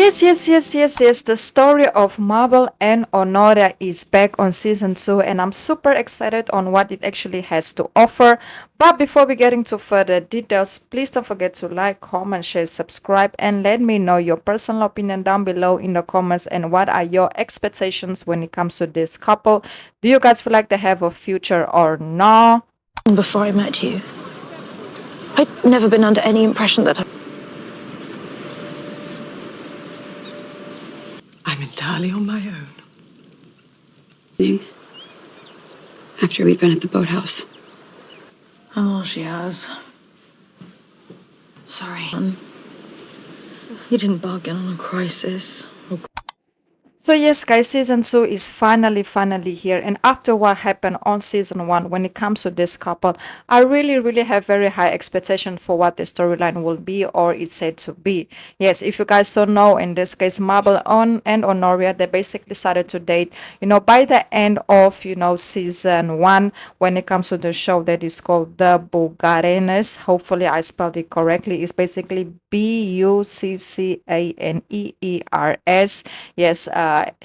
Yes. The story of Mabel and Honoria is back on season 2, and I'm super excited on what it actually has to offer. But before we get into further details, please don't forget to like, comment, share, subscribe, and let me know your personal opinion down below in the comments and what are your expectations when it comes to this couple. Do you guys feel like they have a future or not? Before I met you, I'd never been under any impression that I'm entirely on my own. After we'd been at the boathouse. Oh, she has. Sorry. You didn't bargain on a crisis. So yes, guys, season 2 is finally here. And after what happened on season 1, when it comes to this couple, I really have very high expectation for what the storyline will be or it's said to be. Yes, if you guys don't know, in this case, Mabel and Honoria, they basically started to date, by the end of, season 1, when it comes to the show that is called The Bugarenes. Hopefully I spelled it correctly. It's basically Buccaneers. Yes,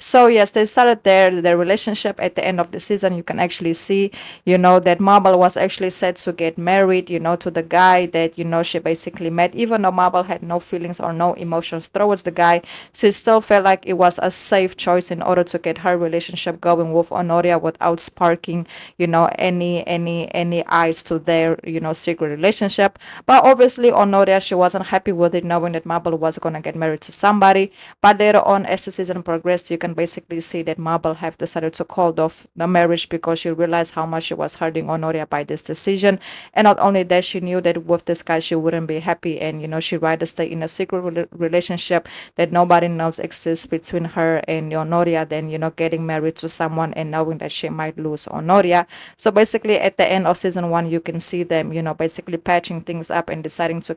so yes, they started their relationship at the end of the season. You can actually see, that Mabel was actually set to get married, to the guy that, she basically met. Even though Mabel had no feelings or no emotions towards the guy, she still felt like it was a safe choice in order to get her relationship going with Honoria without sparking, any eyes to their, secret relationship. But obviously Honoria, she wasn't happy with it, knowing that Mabel was gonna get married to somebody. But later on, as the season progressed, you can basically see that Mabel have decided to call off the marriage because she realized how much she was hurting Honoria by this decision. And not only that, she knew that with this guy she wouldn't be happy, and she'd rather stay in a secret relationship that nobody knows exists between her and Honoria than getting married to someone and knowing that she might lose Honoria. So basically, at the end of season 1, you can see them basically patching things up and deciding to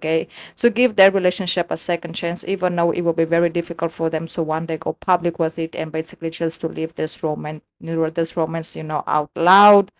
give their relationship a second chance, even though it will be very difficult for them to one day go public with it and basically just to leave this romance out loud.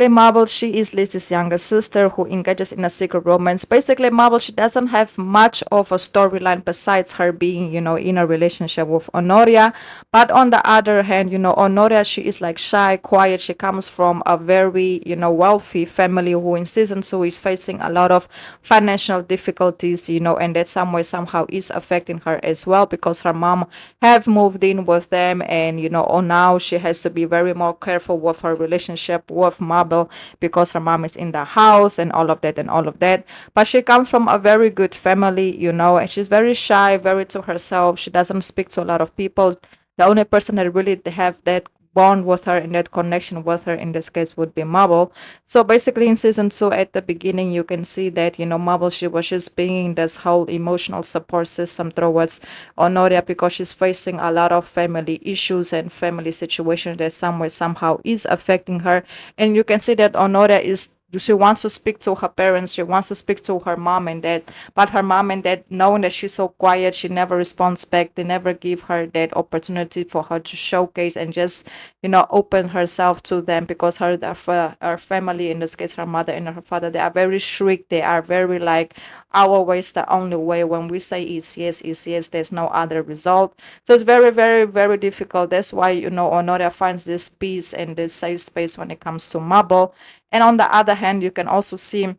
Mabel, she is Lizzie's younger sister who engages in a secret romance. Basically, Mabel, she doesn't have much of a storyline besides her being, in a relationship with Honoria. But on the other hand, Honoria, she is like shy, quiet. She comes from a very, wealthy family who in season 2 is facing a lot of financial difficulties, and that some way, somehow is affecting her as well because her mom have moved in with them, and, now she has to be very more careful with her relationship with Mabel because her mom is in the house and all of that. But she comes from a very good family, and she's very shy, very to herself. She doesn't speak to a lot of people. The only person that really have that bond with her and that connection with her in this case would be Mabel. So basically in season 2, at the beginning, you can see that Mabel, she was just being this whole emotional support system towards Honoria because she's facing a lot of family issues and family situations that some way somehow is affecting her. And you can see that Honoria is, she wants to speak to her parents, she wants to speak to her mom and dad, but her mom and dad, knowing that she's so quiet, she never responds back. They never give her that opportunity for her to showcase and just open herself to them because her family, in this case her mother and her father, they are very strict. They are very like, our way is the only way. When we say it's yes, there's no other result. So it's very difficult. That's why Honoria finds this peace and this safe space when it comes to Mabel. And on the other hand, you can also see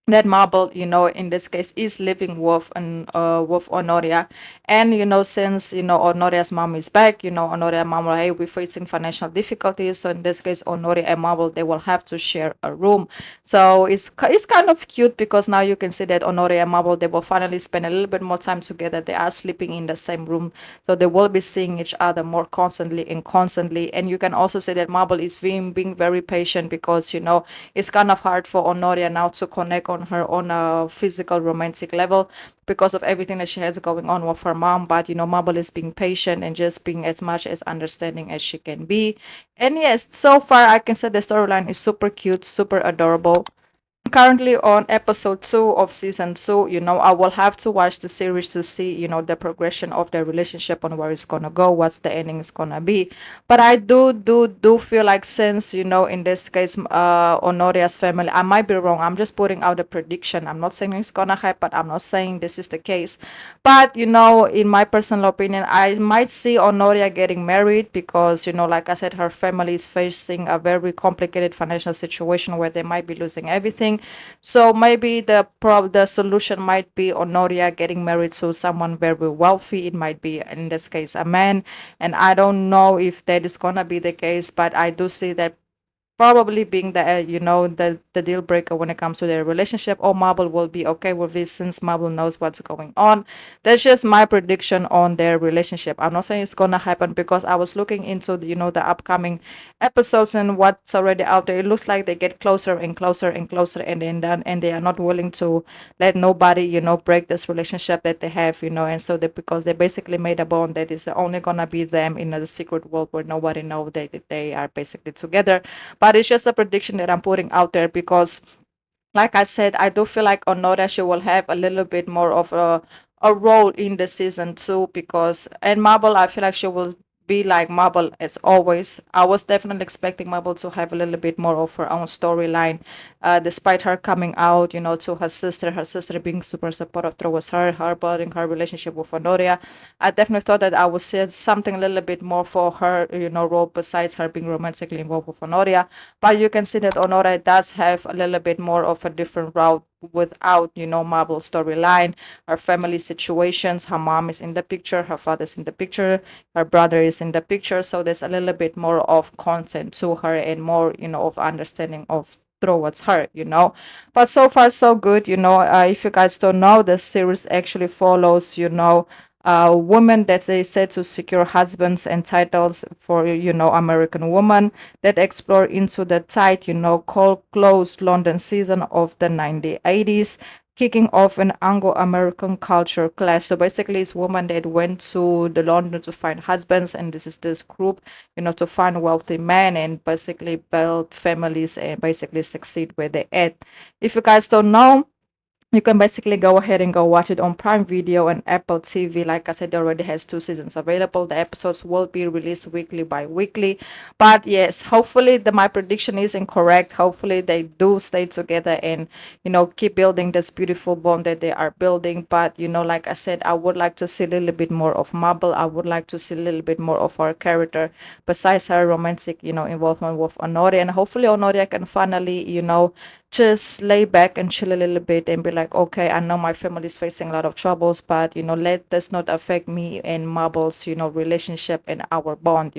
that Mabel, in this case, is living with Honoria. And since Honoria's mom is back, Honoria mom, hey, we're facing financial difficulties. So in this case, Honoria and Mabel, they will have to share a room. So it's kind of cute because now you can see that Honoria and Mabel, they will finally spend a little bit more time together. They are sleeping in the same room, so they will be seeing each other more constantly. And you can also see that Mabel is being very patient because it's kind of hard for Honoria now to connect on her on a physical romantic level because of everything that she has going on with her mom. But Mabel is being patient and just being as much as understanding as she can be. And yes, so far I can say the storyline is super cute, super adorable. currently on episode 2 of season 2. I will have to watch the series to see the progression of their relationship, on where it's gonna go, what's the ending is gonna be. But I do feel like, since in this case, Honoria's family, I might be wrong, I'm just putting out a prediction. I'm not saying it's gonna happen, I'm not saying this is the case, but in my personal opinion, I might see Honoria getting married, because like I said, her family is facing a very complicated financial situation where they might be losing everything. So maybe the solution might be Honoria getting married to someone very wealthy. It might be, in this case, a man, and I don't know if that is gonna be the case, but I do see that probably being the deal breaker when it comes to their relationship, or Marble will be okay with this, since Marble knows what's going on. That's just my prediction on their relationship. I'm not saying it's gonna happen, because I was looking into the upcoming episodes and what's already out there. It looks like they get closer and closer and closer, and then done, and they are not willing to let nobody break this relationship that they have. And so they, because they basically made a bond that is only gonna be them in the secret world, where nobody know that they are basically together. But it's just a prediction that I'm putting out there, because like I said, I do feel like Onoda, she will have a little bit more of a role in the season 2, because, and Marble, I feel like she will be like Marble as always. I was definitely expecting Marble to have a little bit more of her own storyline, despite her coming out, to her sister being super supportive towards her building her relationship with Honoria. I definitely thought that I would see something a little bit more for her, role, besides her being romantically involved with Honoria. But you can see that Honoria does have a little bit more of a different route without, Marvel storyline. Her family situations, her mom is in the picture, her father's in the picture, her brother is in the picture. So there's a little bit more of content to her, and more, of understanding of towards her. But so far so good. If you guys don't know, the series actually follows, women that they said to secure husbands and titles for, American women, that explore into the tight, cold, closed London season of the 1980s, kicking off an Anglo-American culture clash. So basically, it's women that went to the London to find husbands, and this is this group, to find wealthy men and basically build families and basically succeed where they at. If you guys don't know, you can basically go ahead and go watch it on Prime Video and Apple TV. Like I said, it already has 2 seasons available. The episodes will be released weekly by weekly. But yes, hopefully my prediction is incorrect. Hopefully they do stay together and keep building this beautiful bond that they are building. But like I said, I would like to see a little bit more of Mabel. I would like to see a little bit more of her character, besides her romantic involvement with Honoria. And hopefully Honoria can finally just lay back and chill a little bit and be like, okay, I know my family is facing a lot of troubles, but let this not affect me and Mabel's relationship and our bond.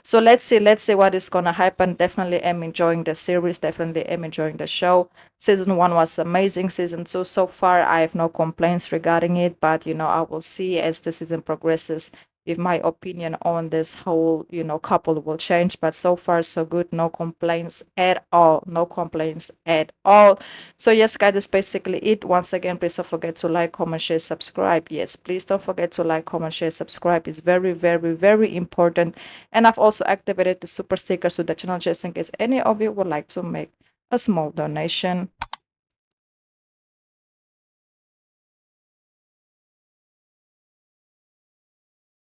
So let's see what is gonna happen. Definitely am enjoying the series, definitely am enjoying the show. Season 1 was amazing. Season 2, so far I have no complaints regarding it, but I will see as the season progresses if my opinion on this whole couple will change. But so far so good, no complaints at all, no complaints at all. So yes guys, that's basically it. Once again, please don't forget to like, comment, share, subscribe. Yes, please don't forget to like, comment, share, subscribe. It's very, very, very important. And I've also activated the super stickers to the channel, just in case any of you would like to make a small donation.